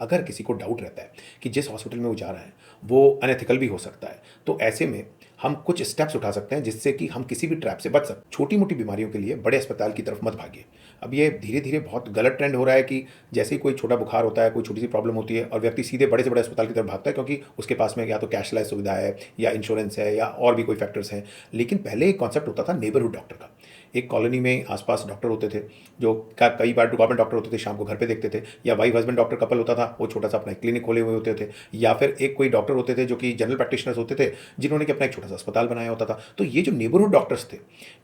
अगर किसी को डाउट रहता है कि जिस हॉस्पिटल में वो जा रहा है वो अनएथिकल भी हो सकता है, तो ऐसे में हम कुछ स्टेप्स उठा सकते हैं जिससे कि हम किसी भी ट्रैप से बच सकते। छोटी मोटी बीमारियों के लिए बड़े अस्पताल की तरफ मत भागिए। अब ये धीरे धीरे बहुत गलत ट्रेंड हो रहा है कि जैसे ही कोई छोटा बुखार होता है, कोई छोटी सी प्रॉब्लम होती है और व्यक्ति सीधे बड़े से बड़े अस्पताल की तरफ भागता है, क्योंकि उसके पास में या तो कैशलेस सुविधा है या इंश्योरेंस है या और भी कोई फैक्टर्स हैं। लेकिन पहले एक कॉन्सेप्ट होता था नेबरहुड डॉक्टर का। एक कॉलोनी में आसपास डॉक्टर होते थे जो कई बार गवर्नमेंट डॉक्टर होते थे, शाम को घर पे देखते थे, या वाइफ हस्बैंड डॉक्टर कपल होता था, वो छोटा सा अपना क्लिनिक खोले हुए होते थे, या फिर एक कोई डॉक्टर होते थे जो कि जनरल प्रैक्टिशनर्स होते थे जिन्होंने कि अपना एक छोटा सा अस्पताल बनाया होता था। तो ये जो नेबरहुड डॉक्टर्स थे,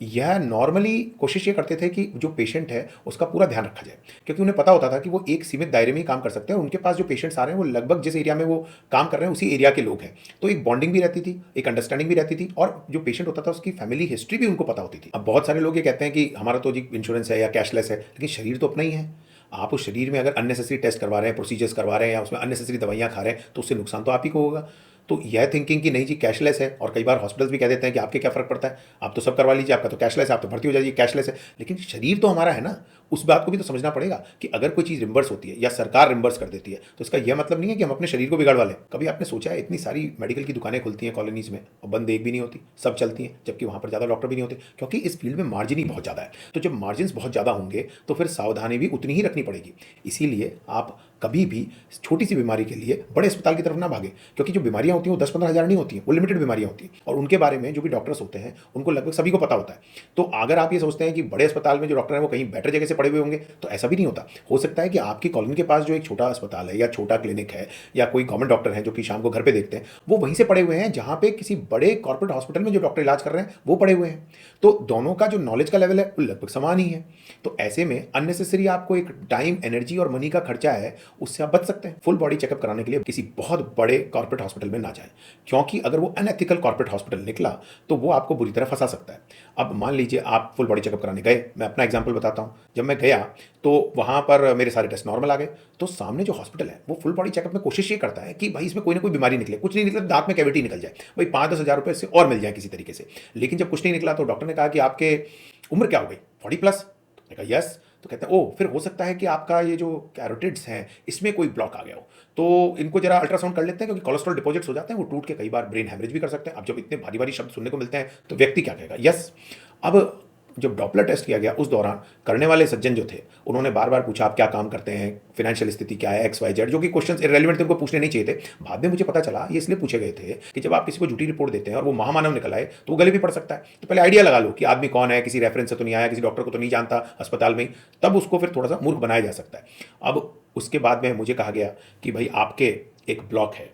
यह नॉर्मली कोशिश ये करते थे कि जो पेशेंट है उसका पूरा ध्यान रखा जाए, क्योंकि उन्हें पता होता था कि वो एक सीमित दायरे में ही काम कर सकते हैं और उनके पास जो पेशेंट्स आ रहे हैं वो लगभग जिस एरिया में वो काम कर रहे हैं उसी एरिया के लोग हैं। तो एक बॉन्डिंग भी रहती थी, एक अंडरस्टैंडिंग भी रहती थी, और जो पेशेंट होता था उसकी फैमिली हिस्ट्री भी उनको पता होती थी। अब बहुत सारे लोग ये कहते हैं कि हमारा तो जी इंश्योरेंस है या कैशलेस है, लेकिन शरीर तो अपना ही है। आप उस शरीर में अगर अननेसेसरी टेस्ट करवा रहे हैं, प्रोसीजर्स करवा रहे हैं, या उसमें अननेसेसरी दवाइयाँ खा रहे हैं, तो उससे नुकसान तो आप ही को होगा। तो यह थिंकिंग कि नहीं जी कैशलेस है, और कई बार हॉस्पिटल्स भी कह देते हैं कि आपके क्या फ़र्क पड़ता है, आप तो सब करवा लीजिए, आपका तो कैशलेस है, आप तो भर्ती हो जाइए, कैशलेस है। लेकिन शरीर तो हमारा है ना, उस बात को भी तो समझना पड़ेगा कि अगर कोई चीज़ रिम्बर्स होती है या सरकार रिम्बर्स कर देती है तो इसका यह मतलब नहीं है कि हम अपने शरीर को बिगाड़वा लें। कभी आपने सोचा है इतनी सारी मेडिकल की दुकानें खुलती हैं कॉलोनीज़ में और बंद एक भी नहीं होती, सब चलती हैं, जबकि वहाँ पर ज़्यादा डॉक्टर भी नहीं होते, क्योंकि इस फील्ड में मार्जिन ही बहुत ज़्यादा है। तो जब मार्जिन्स बहुत ज़्यादा होंगे तो फिर सावधानी भी उतनी ही रखनी पड़ेगी। इसीलिए आप कभी भी छोटी सी बीमारी के लिए बड़े अस्पताल की तरफ ना भागे, क्योंकि जो बीमारियां होती हैं वो 10-15 हज़ार नहीं होती हैं, वो लिमिटेड बीमारियां होती हैं, और उनके बारे में जो भी डॉक्टर्स होते हैं उनको लगभग सभी को पता होता है। तो अगर आप ये सोचते हैं कि बड़े अस्पताल में जो डॉक्टर हैं वो कहीं बेटर जगह से पड़े हुए होंगे, तो ऐसा भी नहीं होता। हो सकता है कि आपकी कॉलोनी के पास जो एक छोटा अस्पताल है या छोटा क्लिनिक है या कोई गवर्नमेंट डॉक्टर है जो कि शाम को घर पे देखते हैं, वो वहीं से पड़े हुए हैं जहाँ पे किसी बड़े कॉर्पोरेट हॉस्पिटल में जो डॉक्टर इलाज कर रहे हैं वो पड़े हुए हैं। तो दोनों का जो नॉलेज का लेवल है वो लगभग समान ही है। तो ऐसे में अननेसेसरी आपको एक टाइम, एनर्जी और मनी का खर्चा है, उससे आप बच सकते हैं। फुल बॉडी चेकअप कराने के लिए किसी बहुत बड़े कॉर्पोरेट हॉस्पिटल में ना जाएं, क्योंकि अगर वो अनएथिकल कॉर्पोरेट हॉस्पिटल निकला तो वो आपको बुरी तरह फंसा सकता है। अब मान लीजिए आप फुल बॉडी चेकअप कराने गए, मैं अपना एग्जांपल बताता हूं। जब मैं गया तो वहां पर मेरे सारे टेस्ट नॉर्मल आ गए, तो सामने जो हॉस्पिटल है वो फुल बॉडी चेकअप में कोशिश ये करता है कि भाई इसमें कोई ना कोई बीमारी निकले, कुछ नहीं निकले तो दांत में कैविटी निकल जाए, भाई 5-10 हज़ार रुपए इससे और मिल जाए किसी तरीके से। लेकिन जब कुछ नहीं निकला तो डॉक्टर ने कहा कि आपके उम्र क्या हो गई, 40+? मैंने कहा यस। तो कहते हैं ओ फिर हो सकता है कि आपका ये जो कैरोटिड्स हैं इसमें कोई ब्लॉक आ गया हो, तो इनको जरा अल्ट्रासाउंड कर लेते हैं, क्योंकि कोलेस्ट्रॉल डिपॉजिट्स हो जाते हैं, वो टूट के कई बार ब्रेन हैमरेज भी कर सकते हैं। अब जब इतने भारी भारी शब्द सुनने को मिलते हैं तो व्यक्ति क्या कहेगा, यस। अब जब डॉपलर टेस्ट किया गया उस दौरान करने वाले सज्जन जो थे उन्होंने बार बार पूछा आप क्या काम करते हैं, फिनेंशियल स्थिति क्या है, XYZ, जो कि क्वेश्चंस इररिलेवेंट थे, उनको पूछने नहीं चाहिए थे। बाद में मुझे पता चला ये इसलिए पूछे गए थे कि जब आप किसी को झूठी रिपोर्ट देते हैं और वो महामानव निकल आए तो वो गले भी पड़ सकता है। तो पहले आइडिया लगा लो कि आदमी कौन है, किसी रेफरेंस से तो नहीं आया, किसी डॉक्टर को तो नहीं जानता अस्पताल में ही, तब उसको फिर थोड़ा सा मूर्ख बनाया जा सकता है। अब उसके बाद में मुझे कहा गया कि भाई आपके एक ब्लॉक है,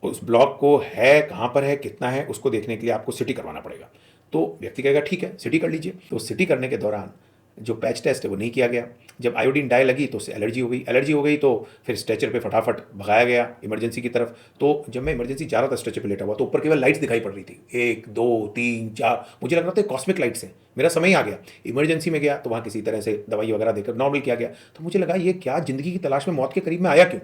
उस ब्लॉक को है कहाँ पर है, कितना है, उसको देखने के लिए आपको सिटी करवाना पड़ेगा। तो व्यक्ति कहेगा ठीक है सिटी कर लीजिए। तो सिटी करने के दौरान जो पैच टेस्ट है वो नहीं किया गया। जब आयोडीन डाई लगी तो उससे एलर्जी हो गई, तो फिर स्ट्रेचर पे फटाफट भगाया गया इमरजेंसी की तरफ। तो जब मैं इमरजेंसी जा रहा था स्ट्रेचर पे लेटा हुआ, तो ऊपर केवल लाइट्स दिखाई पड़ रही थी, 1 2 3 4, मुझे लग रहा था कॉस्मिक लाइट्स हैं। मेरा समय ही आ गया, इमरजेंसी में गया तो वहाँ किसी तरह से दवाई वगैरह देकर नॉर्मल किया गया। तो मुझे लगा ये क्या ज़िंदगी की तलाश में मौत के करीब में आया क्यों।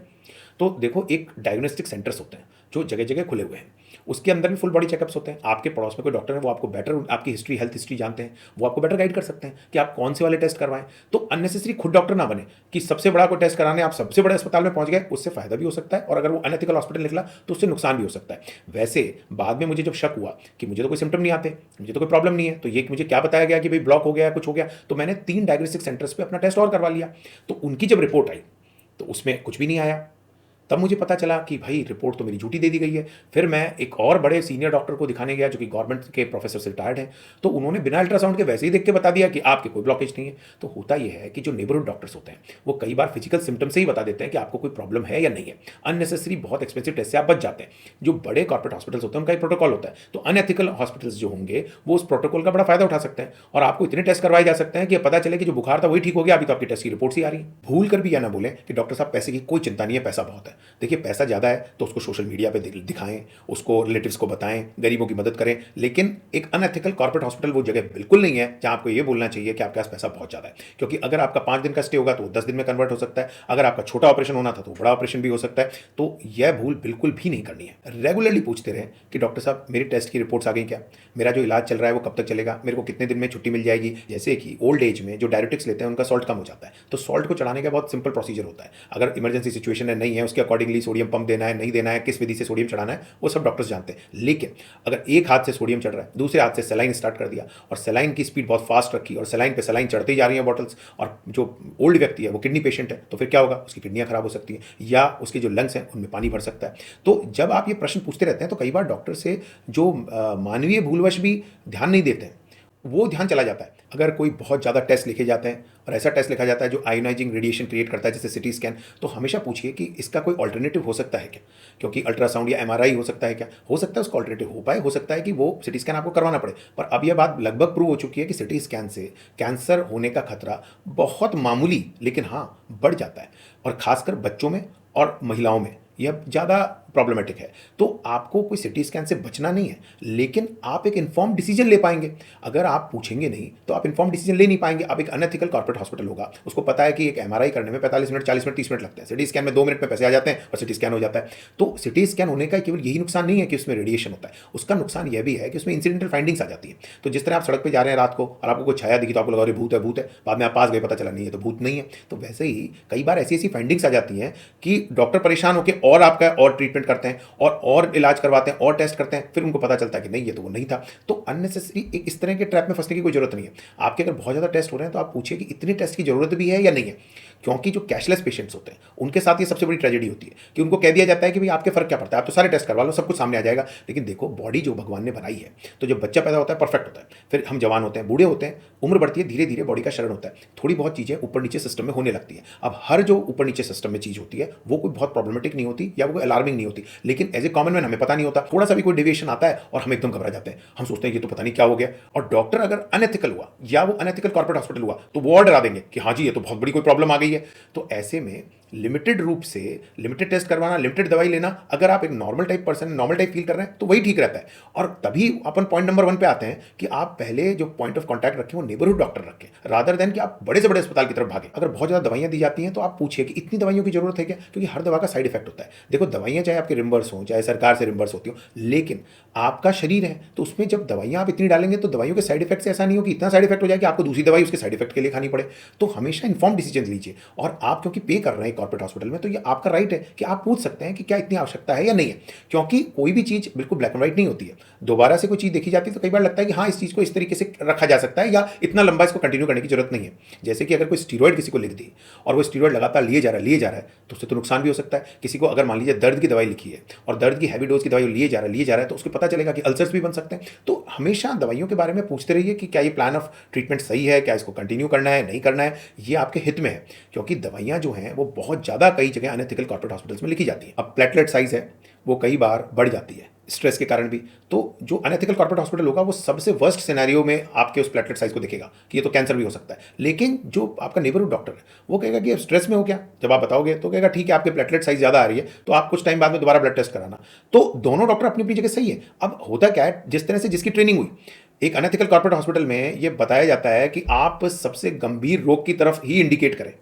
तो देखो एक डायग्नोस्टिक सेंटर्स होते हैं जो जगह जगह खुले हुए हैं, उसके अंदर भी फुल बॉडी चेकअप्स होते हैं। आपके पड़ोस में कोई डॉक्टर है, वो आपको बेटर आपकी हिस्ट्री, हेल्थ हिस्ट्री जानते हैं, वो आपको बेटर गाइड कर सकते हैं कि आप कौन से वाले टेस्ट करवाएं। तो अननेसेसरी खुद डॉक्टर ना बने कि सबसे बड़ा को टेस्ट कराने आप सबसे बड़े अस्पताल में पहुंच गए, उससे फायदा भी हो सकता है, और अगर वो अनएथिकल हॉस्पिटल निकला तो उससे नुकसान भी हो सकता है। वैसे बाद में मुझे जब शक हुआ कि मुझे तो कोई सिम्टम नहीं आते, मुझे तो कोई प्रॉब्लम नहीं है, तो ये मुझे क्या बताया गया कि भाई ब्लॉक हो गया, कुछ हो गया, तो मैंने 3 डायग्नोस्टिक सेंटर्स पर अपना टेस्ट और करवा लिया। तो उनकी जब रिपोर्ट आई तो उसमें कुछ भी नहीं आया। तब मुझे पता चला कि भाई रिपोर्ट तो मेरी झूठी दे दी गई है। फिर मैं एक और बड़े सीनियर डॉक्टर को दिखाने गया जो कि गवर्नमेंट के प्रोफेसर से रिटायर्ड हैं, तो उन्होंने बिना अल्ट्रासाउंड के वैसे ही देख के बता दिया कि आपके कोई ब्लॉकेज नहीं है। तो होता यह है कि जो नेबरहुड डॉक्टर्स होते हैं वो कई बार फिजिकल सिम्टम से ही बता देते हैं कि आपको कोई प्रॉब्लम है या नहीं है। अननेसेसरी बहुत एक्सपेंसिव टेस्ट से आप बच जाते हैं। जो बड़े कॉर्पोरेट हॉस्पिटल्स होते हैं उनका एक प्रोटोकॉल होता है, तो अनएथिकल हॉस्पिटल्स जो होंगे वो उस प्रोटोकॉल का बड़ा फायदा उठा सकते हैं और आपको इतने टेस्ट करवाए जा सकते हैं कि पता चले कि जो बुखार था वही ठीक हो गया, अभी तो आपकी टेस्ट की रिपोर्ट्स ही आ रही है। भूल कर भी यह ना बोलें कि डॉक्टर साहब पैसे की कोई चिंता नहीं है, पैसा बहुत है। देखिए पैसा ज़्यादा है तो उसको सोशल मीडिया पे दिखाएं, उसको रिलेटिव्स को बताएं, गरीबों की मदद करें, लेकिन एक अनएथिकल कॉर्पोरेट हॉस्पिटल वो जगह बिल्कुल नहीं है जहां आपको ये बोलना चाहिए कि आपके पास पैसा बहुत ज़्यादा है। क्योंकि अगर आपका 5 दिन का स्टे होगा तो वो 10 दिन में कन्वर्ट हो सकता है, अगर आपका छोटा ऑपरेशन होना था तो बड़ा ऑपरेशन भी हो सकता है। तो यह भूल बिल्कुल भी नहीं करनी है। रेगुलरली पूछते रहें कि डॉक्टर साहब मेरी टेस्ट की रिपोर्ट्स आ गई क्या, मेरा जो इलाज चल रहा है वो कब तक चलेगा, मेरे को कितने दिन में छुट्टी मिल जाएगी। जैसे कि ओल्ड एज में जो डायरेटिक्स लेते हैं उनका सॉल्ट कम हो जाता है, तो सॉल्ट को चढ़ाने का बहुत सिंपल प्रोसीजर होता है। अगर इमरजेंसी सिचुएशन है, नहीं है, उसके अकॉर्डिंगली सोडियम पंप देना है, नहीं देना है, किस विधि से सोडियम चढ़ाना है, वो सब डॉक्टर्स जानते हैं। लेकिन अगर एक हाथ से सोडियम चढ़ रहा है, दूसरे हाथ से सेलाइन स्टार्ट कर दिया और सेलाइन की स्पीड बहुत फास्ट रखी और सेलाइन पे सेलाइन चढ़ती जा रही है बॉटल्स, और जो ओल्ड व्यक्ति है वो किडनी पेशेंट है, तो फिर क्या होगा, उसकी किडनियां खराब हो सकती हैं या उसके जो लंग्स हैं उनमें पानी भर सकता है। तो जब आप ये प्रश्न पूछते रहते हैं तो कई बार डॉक्टर से जो मानवीय भूलवश भी ध्यान नहीं देते हैं वो ध्यान चला जाता है। अगर कोई बहुत ज़्यादा टेस्ट लिखे जाते हैं और ऐसा टेस्ट लिखा जाता है जो आयोनाइजिंग रेडिएशन क्रिएट करता है जैसे सिटी स्कैन, तो हमेशा पूछिए कि इसका कोई ऑल्टरनेटिव हो सकता है क्या, क्योंकि अल्ट्रासाउंड या एमआरआई हो सकता है क्या, हो सकता है उसका ऑल्टरनेटिव हो पाए, हो सकता है कि वो सिटी स्कैन आपको करवाना पड़े। पर अब यह बात लगभग प्रूव हो चुकी है कि सिटी स्कैन से कैंसर होने का खतरा बहुत मामूली लेकिन हाँ बढ़ जाता है, और खासकर बच्चों में और महिलाओं में यह ज़्यादा प्रॉब्लमेटिक है। तो आपको कोई सिटी स्कैन से बचना नहीं है, लेकिन आप एक इन्फॉर्म डिसीजन ले पाएंगे। अगर आप पूछेंगे नहीं तो आप इन्फॉर्म डिसीजन ले नहीं पाएंगे। अब एक अनएथिकल कॉर्पोरेट हॉस्पिटल होगा, उसको पता है कि एक एमआरआई करने में 45 मिनट, 40 मिनट, 30 मिनट लगते हैं, सिटी स्कैन में 2 मिनट में पैसे आ जाते हैं और सिटी स्कैन हो जाता है। तो सिटी स्कैन होने का केवल यही नुकसान नहीं है कि उसमें रेडिएशन होता है, उसका नुकसान यह भी है कि उसमें इंसिडेंटल फाइंडिंग्स आ जाती है। तो जिस तरह आप सड़क पर जा रहे हैं रात को और आपको कोई छाया दिखी तो आपको लगा रही भूत है, भूत है, बाद में आप पास गए पता चला नहीं है तो भूत नहीं है। तो वैसे ही कई बार ऐसी ऐसी फाइंडिंग्स आ जाती हैं कि डॉक्टर परेशान होकर और आपका और ट्रीटमेंट करते हैं और इलाज करवाते हैं और टेस्ट करते हैं, फिर उनको पता चलता है कि नहीं ये तो वो नहीं था। तो अननेसेसरी एक इस तरह के ट्रैप में फंसने की कोई जरूरत नहीं है। आपके अगर बहुत ज़्यादा टेस्ट हो रहे हैं तो आप पूछिए कि इतने टेस्ट की जरूरत भी है या नहीं है, क्योंकि जो कैशलेस पेशेंट्स होते हैं उनके साथ ये सबसे बड़ी ट्रेजेडी होती है कि उनको कह दिया जाता है कि भाई आपके फर्क क्या पड़ता है, आप तो सारे टेस्ट करवा लो, सब कुछ सामने आ जाएगा। लेकिन देखो बॉडी जो भगवान ने बनाई है, तो जब बच्चा पैदा होता है परफेक्ट होता है, फिर हम जवान होते हैं, बूढ़े होते हैं, उम्र बढ़ती है, धीरे धीरे बॉडी का शरण होता है, थोड़ी बहुत चीज़ें ऊपर नीचे सिस्टम में होने लगती है। अब हर जो ऊपर नीचे सिस्टम में चीज़ होती है वो कोई बहुत प्रॉब्लमेटिक नहीं होती या वो कोई अलार्मिंग नहीं होती, लेकिन एज ए कॉमन मैन हमें पता नहीं होता, थोड़ा सा भी कोई डेविएशन आता है और हम एकदम घबरा जाते हैं, हम सोचते हैं ये तो पता नहीं क्या हो गया। और डॉक्टर अगर अनएथिकल हुआ या वो अनएथिकल कॉर्पोरेट हॉस्पिटल हुआ तो वो और डरा देंगे कि हाँ जी ये तो बहुत बड़ी कोई प्रॉब्लम आ गई है। तो ऐसे में लिमिटेड रूप से लिमिटेड टेस्ट करवाना, लिमिटेड दवाई लेना, अगर आप एक normal type person, normal type feel कर रहे हैं तो वही ठीक रहता है। और तभी अपन पॉइंट नंबर 1 पे आते हैं कि आप पहले जो पॉइंट ऑफ कांटेक्ट रखें वो नेबरहुड डॉक्टर रखें, रादर देन कि आप बड़े से बड़े अस्पताल की तरफ भागें। अगर बहुत ज़्यादा दवाइयां दी जाती हैं तो आप पूछिए कि इतनी दवाइयों की जरूरत है क्या, क्योंकि हर दवा का साइड इफेक्ट होता है। देखो दवाइयां चाहे आपके रिम्बर्स हों, चाहे सरकार से रिम्बर्स होती हो, लेकिन आपका शरीर है तो उसमें जब दवाइयां आप इतनी डालेंगे तो दवाइयों के साइड इफेक्ट से ऐसा नहीं हो कि इतना साइड इफेक्ट हो जाए कि आपको दूसरी दवाई उसके साइड इफेक्ट के लिए खानी पड़े। तो हमेशा इन्फॉर्म डिसीजन लीजिए। और आप क्योंकि पे कर रहे हैं कॉर्पोरेट हॉस्पिटल में, तो ये आपका राइट है कि आप पूछ सकते हैं कि क्या इतनी आवश्यकता है या नहीं है, क्योंकि कोई भी चीज़ बिल्कुल ब्लैक एंड व्हाइट नहीं होती है। दोबारा से कोई चीज़ देखी जाती है तो कई बार लगता है कि हाँ इस चीज़ को इस तरीके से रखा जा सकता है या इतना लंबा इसको कंटिन्यू करने की जरूरत नहीं है। जैसे कि अगर कोई स्टीरॉयड किसी को लिख दी और वो स्टीरॉयड लगातार लिए जा रहा है तो उससे तो नुकसान भी हो सकता है। किसी को अगर मान लीजिए दर्द की दवाई लिखी है और दर्द की हैवी डोज की दवाई लिए जा रहा है तो उसको पता चलेगा कि अल्सर्स भी बन सकते हैं। तो हमेशा दवाइयों के बारे में पूछते रहिए कि क्या ये प्लान ऑफ ट्रीटमेंट सही है, क्या इसको कंटिन्यू करना है, नहीं करना है, ये आपके हित में है। क्योंकि दवाइयां जो हैं वो बहुत ज़्यादा कई जगह अनएथिकल कॉर्पोरेट हॉस्पिटल्स में लिखी जाती है। अब प्लेटलेट साइज है वो कई बार बढ़ जाती है स्ट्रेस के कारण भी, तो जो अनएथिकल कॉर्पोरेट हॉस्पिटल होगा वो सबसे वर्स्ट सिनेरियो में आपके उस प्लेटलेट साइज को देखेगा कि ये तो कैंसर भी हो सकता है। लेकिन जो आपका नेबरहुड डॉक्टर है वो कहेगा कि अब स्ट्रेस में हो क्या, जब आप बताओगे तो कहेगा ठीक है आपके प्लेटलेट साइज ज़्यादा आ रही है तो आप कुछ टाइम बाद में दोबारा ब्लड टेस्ट कराना। तो दोनों डॉक्टर अपनी अपनी जगह सही है। अब होता क्या है, जिस तरह से जिसकी ट्रेनिंग हुई, एक अनएथिकल कॉर्पोरेट हॉस्पिटल में ये बताया जाता है कि आप सबसे गंभीर रोग की तरफ ही इंडिकेट करें,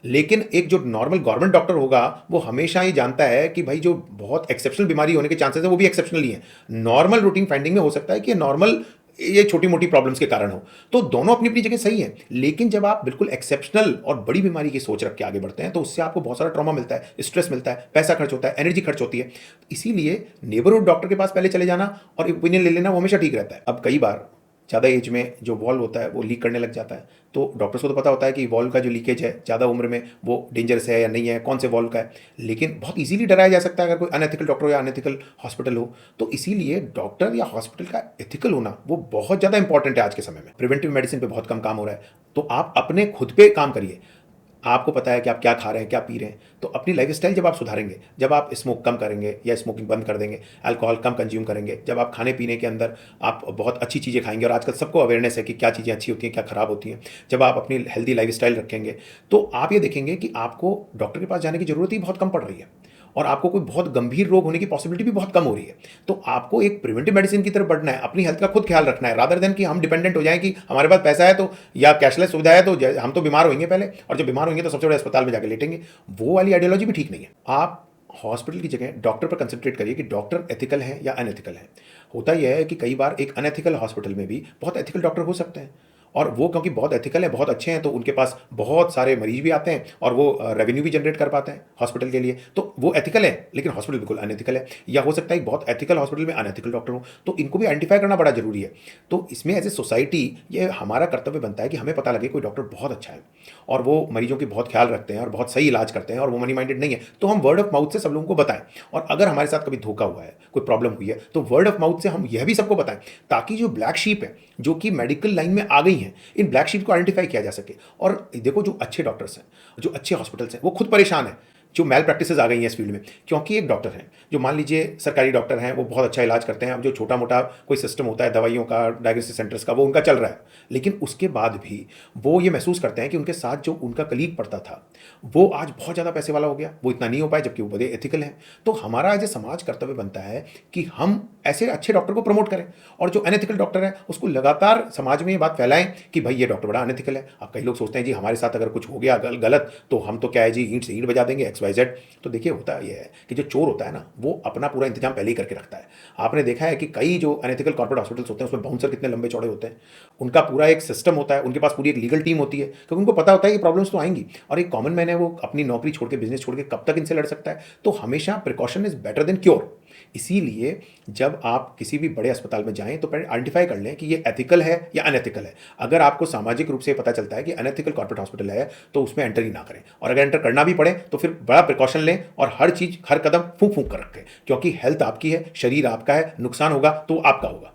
लेकिन एक जो नॉर्मल गवर्नमेंट डॉक्टर होगा वो हमेशा ये जानता है कि भाई जो बहुत एक्सेप्शनल बीमारी होने के चांसेस है वो भी एक्सेप्शनल ही है। नॉर्मल रूटीन फाइंडिंग में हो सकता है कि नॉर्मल ये छोटी मोटी प्रॉब्लम्स के कारण हो। तो दोनों अपनी अपनी जगह सही है, लेकिन जब आप बिल्कुल एक्सेप्शनल और बड़ी बीमारी की सोच रख के आगे बढ़ते हैं तो उससे आपको बहुत सारा ट्रॉमा मिलता है, स्ट्रेस मिलता है, पैसा खर्च होता है, एनर्जी खर्च होती है। इसीलिए नेबरहुड डॉक्टर के पास पहले चले जाना और ओपिनियन ले लेना वो हमेशा ठीक रहता है। अब कई बार ज़्यादा एज में जो वॉल्व होता है वो लीक करने लग जाता है, तो डॉक्टर्स को तो पता होता है कि वॉल्व का जो लीकेज है ज़्यादा उम्र में वो डेंजरस है या नहीं है, कौन से वॉल्व का है, लेकिन बहुत इजीली डराया जा सकता है अगर कोई अनएथिकल डॉक्टर हो या अनएथिकल हॉस्पिटल हो। तो इसीलिए डॉक्टर या हॉस्पिटल का एथिकल होना वो बहुत ज़्यादा इंपॉर्टेंट है आज के समय में। प्रिवेंटिव मेडिसिन पे बहुत कम काम हो रहा है, तो आप अपने खुद पे काम करिए। आपको पता है कि आप क्या खा रहे हैं, क्या पी रहे हैं, तो अपनी लाइफस्टाइल जब आप सुधारेंगे, जब आप स्मोक कम करेंगे या स्मोकिंग बंद कर देंगे, अल्कोहल कम कंज्यूम करेंगे, जब आप खाने पीने के अंदर आप बहुत अच्छी चीज़ें खाएंगे, और आजकल सबको अवेयरनेस है कि क्या चीज़ें अच्छी होती हैं, क्या खराब होती हैं, जब आप अपनी हेल्दी लाइफस्टाइल रखेंगे तो आप ये देखेंगे कि आपको डॉक्टर के पास जाने की ज़रूरत ही बहुत कम पड़ रही है। और आपको कोई बहुत गंभीर रोग होने की पॉसिबिलिटी भी बहुत कम हो रही है। तो आपको एक प्रिवेंटिव मेडिसिन की तरफ बढ़ना है, अपनी हेल्थ का खुद ख्याल रखना है, रादर देन कि हम डिपेंडेंट हो जाएं कि हमारे पास पैसा है तो या कैशलेस सुविधा है तो हम तो बीमार होंगे पहले, और जब बीमार होंगे तो सबसे बड़े अस्पताल में जाकर लेटेंगे। वो वाली आइडियोलॉजी भी ठीक नहीं है। आप हॉस्पिटल की जगह डॉक्टर पर कंसंट्रेट करिए कि डॉक्टर एथिकल है या अनएथिकल है। होता यह है कि कई बार एक अनएथिकल हॉस्पिटल में भी बहुत एथिकल डॉक्टर हो सकते हैं, और वो क्योंकि बहुत एथिकल है, बहुत अच्छे हैं, तो उनके पास बहुत सारे मरीज भी आते हैं और वो रेवेन्यू भी जनरेट कर पाते हैं हॉस्पिटल के लिए, तो वो एथिकल है, लेकिन हॉस्पिटल बिल्कुल अनएथिकल है। या हो सकता है बहुत एथिकल हॉस्पिटल में अनएथिकल डॉक्टर हो, तो इनको भी आइडेंटिफाई करना बड़ा जरूरी है। तो इसमें एज ए सोसाइटी ये हमारा कर्तव्य बनता है कि हमें पता लगे कोई डॉक्टर बहुत अच्छा है और वो मरीजों की बहुत ख्याल रखते हैं और बहुत सही इलाज करते हैं और वो मनी माइंडेड नहीं है, तो हम वर्ड ऑफ माउथ से सब लोगों को बताएं। और अगर हमारे साथ कभी धोखा हुआ है, कोई प्रॉब्लम हुई है, तो वर्ड ऑफ माउथ से हम यह भी सबको बताएं, ताकि जो ब्लैक शीप है जो कि मेडिकल लाइन में आ गई हैं, इन ब्लैक शीप को आइडेंटिफाई किया जा सके। और देखो जो अच्छे डॉक्टर्स हैं, जो अच्छे हॉस्पिटल्स हैं, वो खुद परेशान हैं जो मेल प्रैक्टिसेस आ गई हैं इस फील्ड में। क्योंकि एक डॉक्टर हैं जो मान लीजिए सरकारी डॉक्टर हैं, वो बहुत अच्छा इलाज करते हैं, अब जो छोटा मोटा कोई सिस्टम होता है दवाइयों का, डायग्नोस्टिक सेंटर्स का, वो उनका चल रहा है, लेकिन उसके बाद भी वो ये महसूस करते हैं कि उनके साथ जो उनका कलीग पड़ता था वो आज बहुत ज़्यादा पैसे वाला हो गया, वो इतना नहीं हो पाया, जबकि वो बड़े एथिकल हैं। तो हमारा एज ए समाज कर्तव्य बनता है कि हम ऐसे अच्छे डॉक्टर को प्रमोट करें, और जो अनएथिकल डॉक्टर है उसको लगातार समाज में ये बात फैलाएं कि भाई ये डॉक्टर बड़ा अनएथिकल है। अब कई लोग सोचते हैं जी हमारे साथ अगर कुछ हो गया गलत तो हम तो क्या है जी ईंट से ईंट बजा देंगे XYZ। तो देखिए होता ये है कि जो चोर होता है ना, वो अपना पूरा इंतजाम पहले ही करके रखता है। आपने देखा है कि कई जो अनएथिकल कॉर्पोरेट हॉस्पिटल्स होते हैं उसमें बाउंसर कितने लंबे चौड़े होते हैं, उनका पूरा एक सिस्टम होता है, उनके पास पूरी एक लीगल टीम होती है, क्योंकि उनको पता होता है कि प्रॉब्लम्स तो आएंगी, और एक कॉमन मैन है वो अपनी नौकरी छोड़ के, बिजनेस छोड़ के कब तक इनसे लड़ सकता है। तो हमेशा precaution is better than cure. इसीलिए जब आप किसी भी बड़े अस्पताल में जाएं तो पहले आइडेंटिफाई कर लें कि ये एथिकल है या अनएथिकल है। अगर आपको सामाजिक रूप से पता चलता है कि अनएथिकल कॉर्पोरेट हॉस्पिटल है तो उसमें एंटर ही ना करें, और अगर एंटर करना भी पड़े तो फिर बड़ा प्रिकॉशन लें और हर चीज हर कदम फूंक फूंक कर रखें, क्योंकि हेल्थ आपकी है, शरीर आपका है, नुकसान होगा तो आपका होगा।